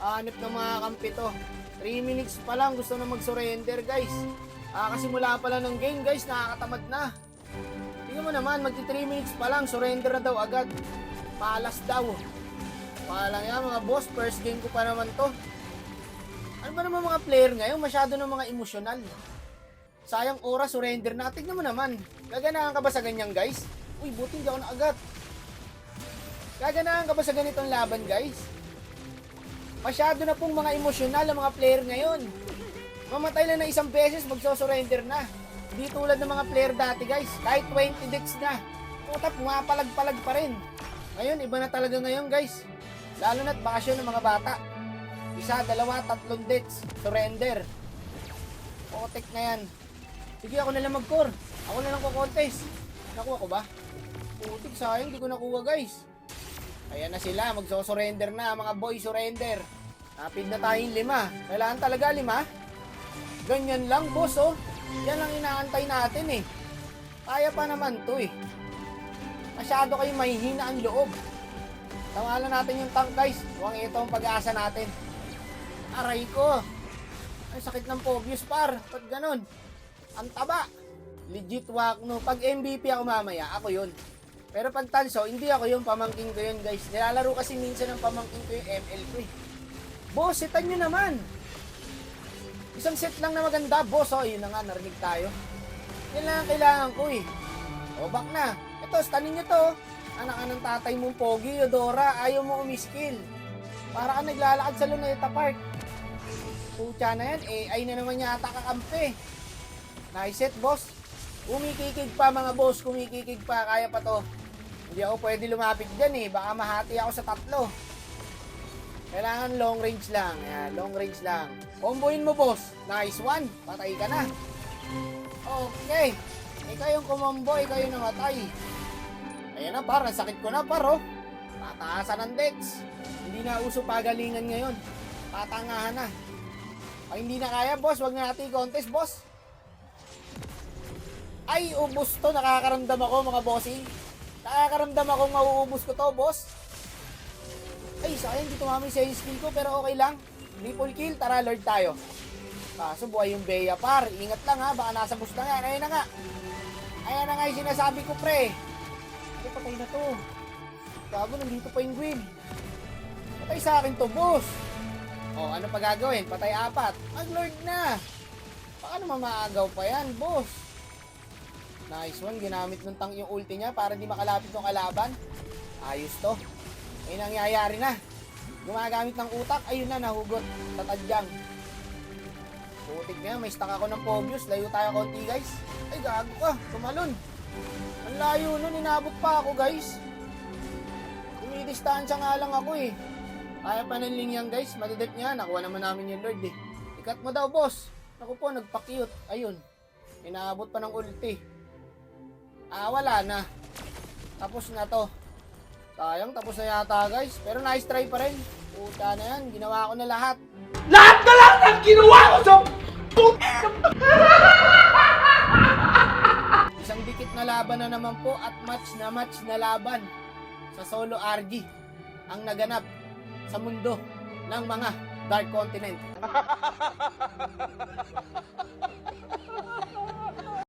Hanip ng mga kampi to. 3 minutes pa lang gusto na mag-surrender guys. Kasi mula pa lang ng game guys, nakakatamad na. Tingnan mo naman, magti 3 minutes pa lang, surrender na daw agad. Palas daw. Palang yan mga boss, first game ko pa naman to. Ano ba naman mga player ngayon, masyado ng mga emosyonal. Sayang oras, surrender na. Tingnan mo naman, gaganahan ka ba sa ganyan guys? Uy, buti hindi ako naagat. Gaganahan ka ba sa ganitong laban guys? Masyado na pong mga emosyonal ang mga player ngayon. Mamatay lang na isang beses, magso-surrender na. Hindi tulad ng mga player dati guys, kahit 20 decks na. Puta, pumapalag-palag pa rin. Ngayon, iba na talaga ngayon guys. Lalo na't bakasyon ng mga bata. 1, 2, 3 decks, surrender. Putik na yan. Sige, ako na lang mag-core. Ako na lang ko-contest. Nakuha ko ba? Putik, sayang, hindi ko nakuha guys. Ayan na sila, magso-surrender na mga boy, surrender. Napid na tayong 5. Kailangan talaga 5. Ganyan lang boss oh. Yan lang inaantay natin eh. Kaya pa naman to eh. Masyado kayo mahihina ang loob. Tawalan natin yung tank guys. Huwag ito ang pag-aasa natin. Aray ko. Ay sakit ng Pobius par. Pag ganun. Ang taba. Legit wak no. Pag MVP ako mamaya, ako yun. Pero pag tanso, hindi ako yung pamangking ko yun guys. Nilalaro kasi minsan ng pamangking ko yung ML ko eh. Boss, setan nyo naman. Isang set lang na maganda, boss. O, yun na nga, narinig tayo. Yan lang ang kailangan ko eh. O, back na. Ito, stanin nyo to. Anak ka ng tatay mong pogi, Yodora. Ayaw mo umiskill. Para ka naglalakad sa Luneta Park. Pucha na yan. AI na naman yata kakampi. Nice set, boss. Kumikikig pa mga boss. Kumikikig pa. Kaya pa to. Hindi ako pwede lumapit dyan eh. Baka mahati ako sa 3. Kailangan long range lang. Ayan, long range lang. Comboin mo, boss. Nice one. Patay ka na. Okay. Ikaw yung kumombo. Ikaw yung namatay. Ayan na, par. Sakit ko na, par, oh. Pataasan ng decks. Hindi na uso pagalingan ngayon. Patangahan na. Pag hindi na kaya, boss, wag na natin contest, boss. Ay, ubos to. Nakakaramdam ako, mga bossing. Nakakaramdam ako mauubos ko to, boss. Ay, sayang, hindi tumami sa skill ko, pero okay lang. Triple kill, tara, Lord tayo. Kaso, buhay yung Bea, par. Ingat lang, ha. Baka nasa boost na nga. Ayan na nga. Ayan na nga yung sinasabi ko, pre. Ay, patay na to. Gago, nandito pa yung Gwyn. Patay sa akin to, boss. O, ano pa gagawin? Patay 4. Mag-Lord na. Baka naman maagaw pa yan, boss. Nice one. Ginamit ng tank yung ulti niya para di makalapit ng kalaban. Ayos to. Ay nangyayari na. Gumagamit ng utak. Ayun na, nahugot. Tatadyang. Putik na yan. May stack ako ng Pobius. Layo tayo konti, guys. Ay, gago ka. Tumalon. Ang layo nun. Inabot pa ako, guys. Tumidistansya nga lang ako, eh. Kaya pa ng linyang, guys. Madidip niya. Nakuha naman namin yung Lord, eh. Ikat mo daw, boss. Ako po, nagpa-cute. Ayun. Inaabot pa ng ulti. Wala na. Tapos na to. Sayang, tapos na yata guys. Pero nice try pa rin. Puta na yan, ginawa ko na lahat. Lahat na lang ang ginawa ko sa Isang dikit na laban na naman po at match na laban sa solo RG ang naganap sa mundo ng mga Dark Continent.